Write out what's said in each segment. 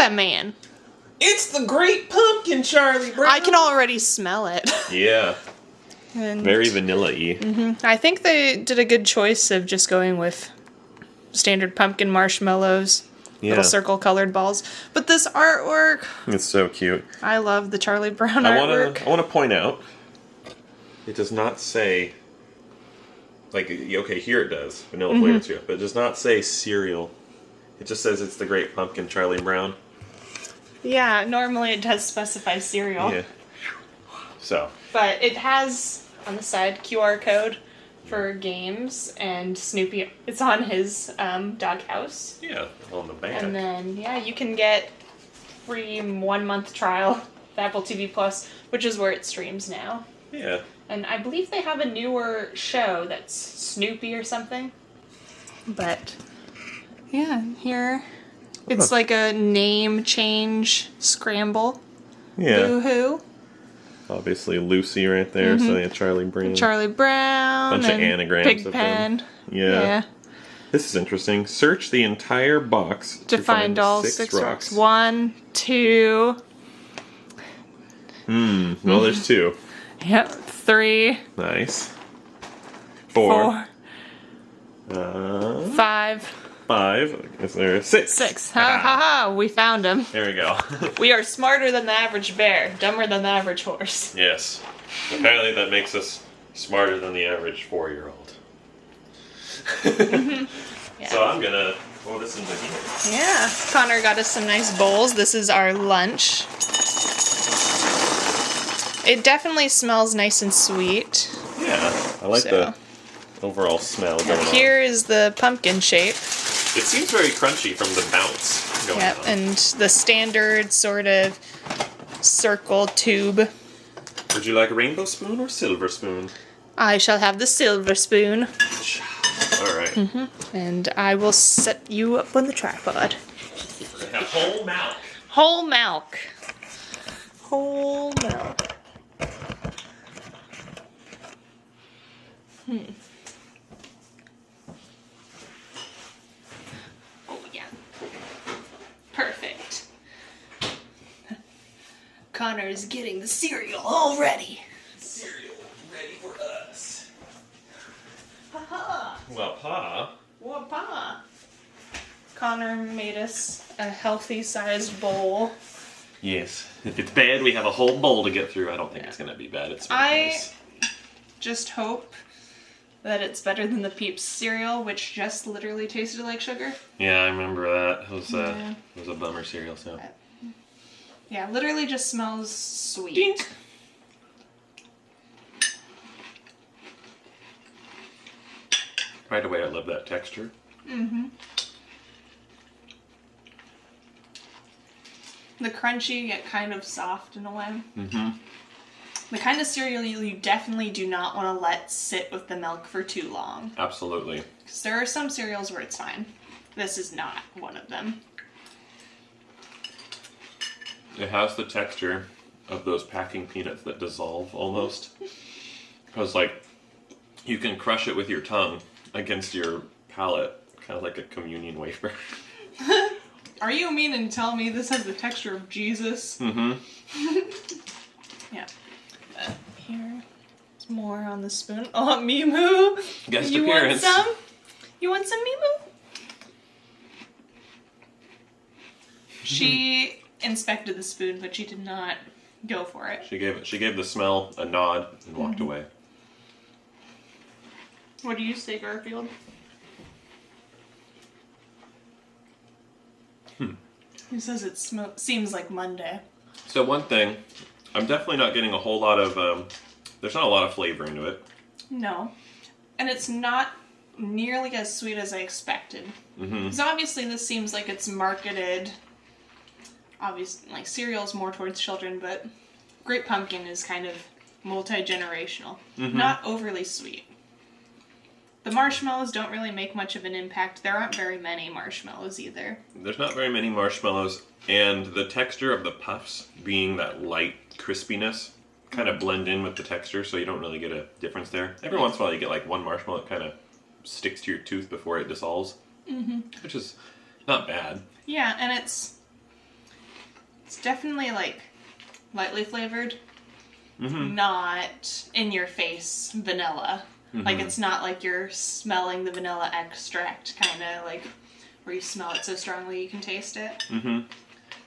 that man. It's the Great Pumpkin, Charlie Brown. I can already smell it. Yeah. And Very vanilla-y. I think they did a good choice of just going with standard pumpkin marshmallows. Yeah. Little circle-colored balls. But this artwork... It's so cute. I love the Charlie Brown artwork. I want to point out, it does not say, like, okay, here it does, vanilla flavor too, but it does not say cereal. It just says it's the Great Pumpkin, Charlie Brown. Yeah, normally it does specify cereal. Yeah. So. But it has, on the side, QR code for games, and Snoopy, it's on his doghouse. Yeah, on the back. And then, yeah, you can get free 1-month trial of Apple TV Plus, which is where it streams now. Yeah. And I believe they have a newer show that's Snoopy or something. But, yeah, here, it's like a name change scramble. Yeah. Boo-hoo. Obviously Lucy right there, so yeah, Charlie Brown. Charlie Brown. Bunch of anagrams Pig of Pen. them. Yeah. This is interesting. Search the entire box To find all 6 rocks. 1, 2. Well, there's 2. Yep. 3. Nice. 4. 5. 5. Is there 6? 6. Ha ha ha! We found him. There we go. We are smarter than the average bear, dumber than the average horse. Yes. Apparently that makes us smarter than the average 4-year-old. Yeah. So I'm gonna throw this into here. Yeah. Connor got us some nice bowls. This is our lunch. It definitely smells nice and sweet. Yeah, I like the overall smell going on. Here is the pumpkin shape. It seems very crunchy from the bounce going on. And the standard sort of circle tube. Would you like a rainbow spoon or silver spoon? I shall have the silver spoon. All right. And I will set you up on the tripod. We're gonna have whole milk. Whole milk. Whole milk. Oh, yeah. Perfect. Connor is getting the cereal all ready. Cereal ready for us. Ha-ha. Well, Pa. Whoa-pa. Connor made us a healthy-sized bowl. Yes. If it's bad, we have a whole bowl to get through. I don't think it's gonna be bad. It's nice. Just hope that it's better than the Peeps cereal, which just literally tasted like sugar. Yeah, I remember that. It was a bummer cereal, so. Yeah, literally just smells sweet. Dink. Right away, I love that texture. The crunchy yet kind of soft in a way. The kind of cereal you definitely do not want to let sit with the milk for too long. Absolutely. Because there are some cereals where it's fine. This is not one of them. It has the texture of those packing peanuts that dissolve almost. Because, like, you can crush it with your tongue against your palate, kind of like a communion wafer. Are you meaning to tell me this has the texture of Jesus? Yeah. Here's more on the spoon. Oh, Mimu! Guest You appearance. want some? You want some, Mimu? She inspected the spoon, but she did not go for it. She gave the smell a nod and walked away. What do you say, Garfield? He says it seems like Monday. So one thing, I'm definitely not getting a whole lot of, there's not a lot of flavor into it. No. And it's not nearly as sweet as I expected. Because obviously this seems like it's marketed, obviously, like cereal's more towards children, but Great Pumpkin is kind of multi-generational. Not overly sweet. The marshmallows don't really make much of an impact. There aren't very many marshmallows either. There's not very many marshmallows, and the texture of the puffs, being that light crispiness, kind of blend in with the texture, so you don't really get a difference there. Every once in a while you get like one marshmallow that kind of sticks to your tooth before it dissolves, which is not bad. Yeah, and It's definitely like lightly flavored, Mm-hmm. not in your face vanilla. Mm-hmm. Like it's not like you're smelling the vanilla extract kind of like where you smell it so strongly you can taste it. Mm-hmm.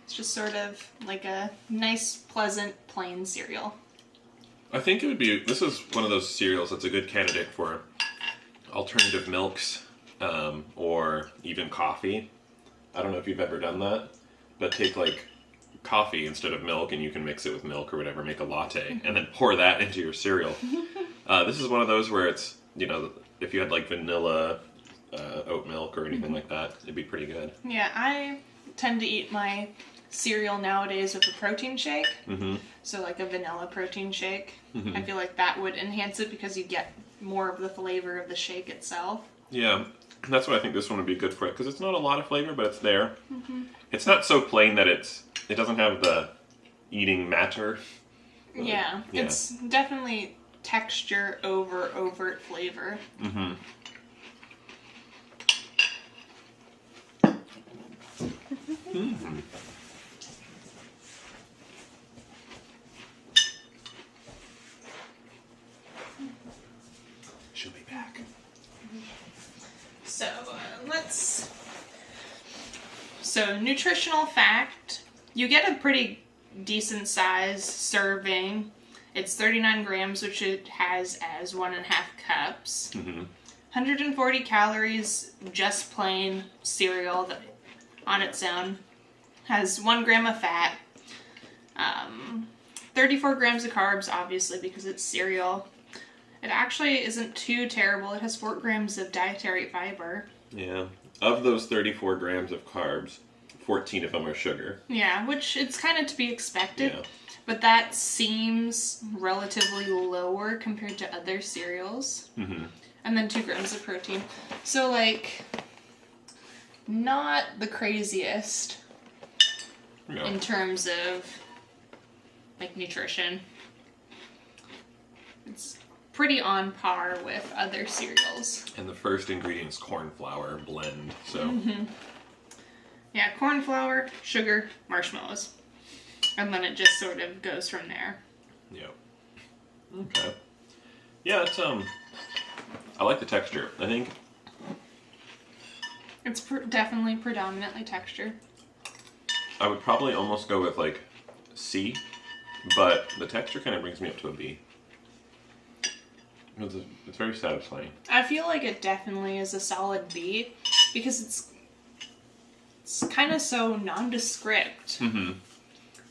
It's just sort of like a nice, pleasant, plain cereal. I think it would be, this is one of those cereals that's a good candidate for alternative milks, or even coffee. I don't know if you've ever done that, but take like coffee instead of milk and you can mix it with milk or whatever, make a latte, and then pour that into your cereal. This is one of those where it's, you know, if you had like vanilla oat milk or anything like that, it'd be pretty good. Yeah, I tend to eat my cereal nowadays with a protein shake. Mm-hmm. So like a vanilla protein shake. Mm-hmm. I feel like that would enhance it because you get more of the flavor of the shake itself. Yeah, that's what I think this one would be good for it, because it's not a lot of flavor, but it's there. Mm-hmm. It's not so plain that it doesn't have the eating matter. Yeah, yeah. It's definitely texture over overt flavor. Mm-hmm. Mm-hmm. She'll be back. So, So, nutritional fact, you get a pretty decent size serving. It's 39 grams, which it has as 1.5 cups. Mm-hmm. 140 calories, just plain cereal that on its own. Has 1 gram of fat. 34 grams of carbs, obviously, because it's cereal. It actually isn't too terrible. It has 4 grams of dietary fiber. Yeah. Of those 34 grams of carbs, 14 of them are sugar. Yeah, which it's kind of to be expected. Yeah. But that seems relatively lower compared to other cereals. Mm-hmm. And then 2 grams of protein. So, like, not the craziest Yeah. in terms of, like, nutrition. It's pretty on par with other cereals. And the first ingredient's corn flour blend, so... Mm-hmm. Yeah, corn flour, sugar, marshmallows. And then it just sort of goes from there. Yeah. Okay. Yeah, it's, I like the texture. I think... It's definitely predominantly texture. I would probably almost go with, like, C, but the texture kind of brings me up to a B. It's very satisfying. I feel like it definitely is a solid B because it's kind of so nondescript. Mm-hmm.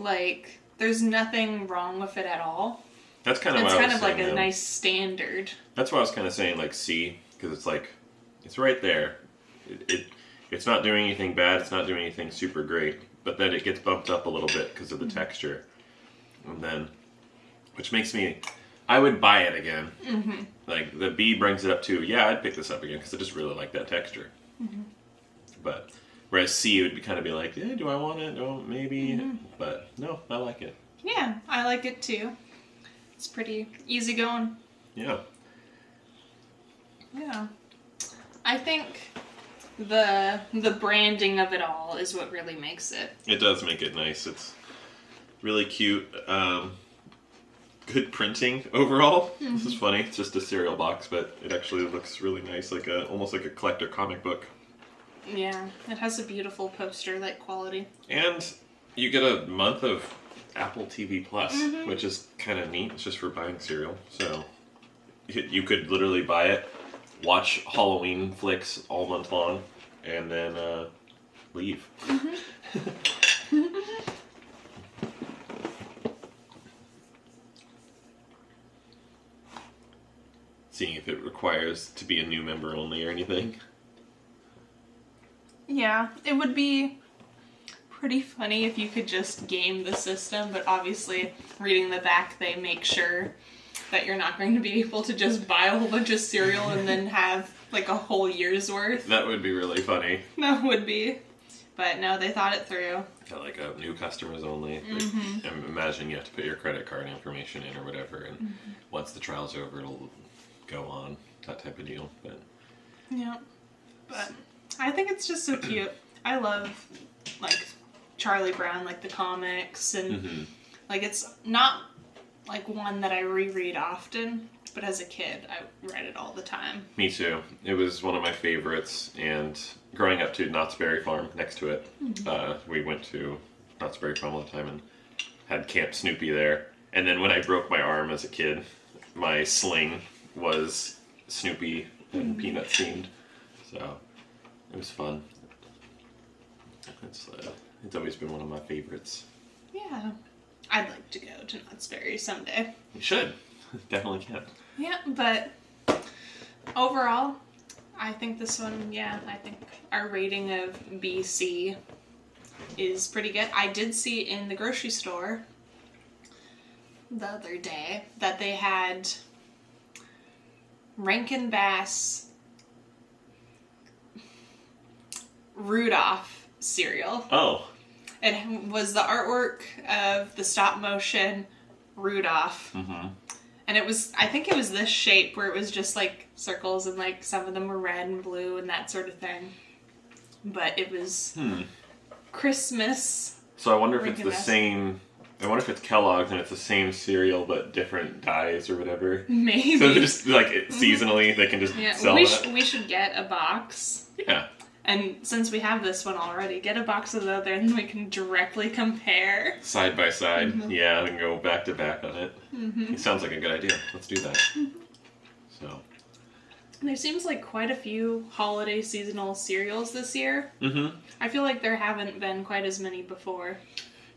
Like, there's nothing wrong with it at all. That's kind of It's what I kind was of like saying, a nice standard. That's why I was kind of saying, like, C, because it's like, it's right there. It's not doing anything bad, it's not doing anything super great, but then it gets bumped up a little bit because of the texture. And then, which makes me, I would buy it again. Mm-hmm. Like, the B brings it up to, yeah, I'd pick this up again because I just really like that texture. Mm-hmm. But, whereas C would kind of be like, do I want it? No, maybe. Mm-hmm. But, no, I like it. Yeah, I like it too. It's pretty easy going. Yeah. Yeah. I think the branding of it all is what really makes it. It does make it nice. It's really cute. Good printing overall. Mm-hmm. This is funny. It's just a cereal box, but it actually looks really nice, like almost like a collector comic book. Yeah, it has a beautiful poster-like quality. And you get a month of Apple TV Plus, mm-hmm. which is kind of neat. It's just for buying cereal. So you could literally buy it, watch Halloween flicks all month long, and then leave. Mm-hmm. Seeing if it requires to be a new member only or anything. Yeah, it would be pretty funny if you could just game the system, but obviously, reading the back, they make sure that you're not going to be able to just buy a whole bunch of cereal and then have like a whole year's worth. That would be really funny. That would be. But no, they thought it through. Yeah, like new customers only. Mm-hmm. Like, imagine you have to put your credit card information in or whatever, and mm-hmm. once the trial's over, it'll go on. That type of deal. But yeah, but I think it's just so cute. I love like Charlie Brown, like the comics, and Mm-hmm. like it's not like one that I reread often, but as a kid I read it all the time. Me too. It was one of my favorites, and growing up to Knott's Berry Farm next to it, we went to Knott's Berry Farm all the time and had Camp Snoopy there. And then when I broke my arm as a kid, my sling was Snoopy and Peanuts themed, so it was fun. It's always been one of my favorites. Yeah. I'd like to go to Knott's Berry someday. You should. Definitely can. Yeah, but overall, I think this one, I think our rating of BC is pretty good. I did see in the grocery store the other day that they had Rankin Bass Rudolph cereal. Oh. It was the artwork of the stop motion Rudolph. Mm-hmm. And it was, I think it was this shape where it was just like circles and like some of them were red and blue and that sort of thing. But it was Christmas. So I wonder if Rankin it's the Bass. same. I wonder if it's Kellogg's and it's the same cereal but different dyes or whatever. Maybe. So just like seasonally they can just sell that. We should get a box. Yeah. And since we have this one already, get a box of the other and we can directly compare. Side by side. Yeah, we can go back to back on it. It sounds like a good idea. Let's do that. So. There seems like quite a few holiday seasonal cereals this year. Mm-hmm. I feel like there haven't been quite as many before.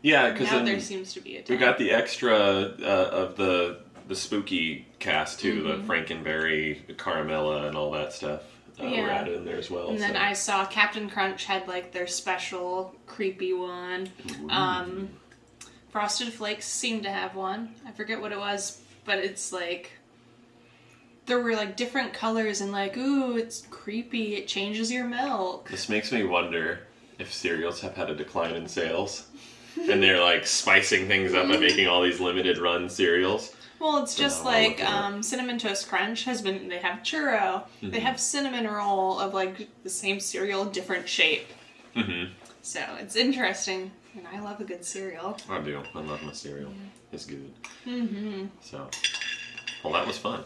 Yeah, because now there seems to be a ton. we got the extra of the spooky cast too, the Frankenberry, Caramella, and all that stuff. Were added in there as well. And then I saw Captain Crunch had like their special creepy one. Frosted Flakes seemed to have one. I forget what it was, but it's like there were like different colors and like, ooh, it's creepy. It changes your milk. This makes me wonder if cereals have had a decline in sales. And they're like spicing things up by making all these limited run cereals. Well, it's just like Cinnamon Toast Crunch they have churro. They have cinnamon roll of like the same cereal, different shape. So it's interesting. And I love a good cereal. I do. I love my cereal. It's good. So, well, that was fun.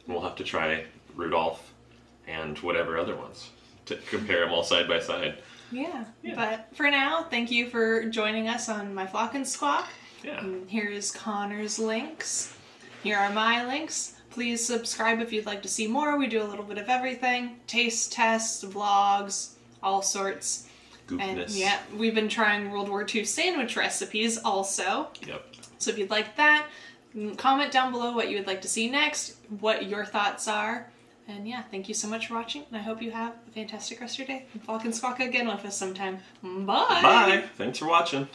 We'll have to try Rudolph and whatever other ones to compare them all side by side. Yeah. But for now, thank you for joining us on My Flock and Squawk. Yeah. And here's Connor's links. Here are my links. Please subscribe if you'd like to see more. We do a little bit of everything. Taste tests, vlogs, all sorts. Goofiness. And we've been trying World War II sandwich recipes also. Yep. So if you'd like that, comment down below what you would like to see next, what your thoughts are. And thank you so much for watching, and I hope you have a fantastic rest of your day. And Flock and Squawk again with us sometime. Bye! Bye! Thanks for watching.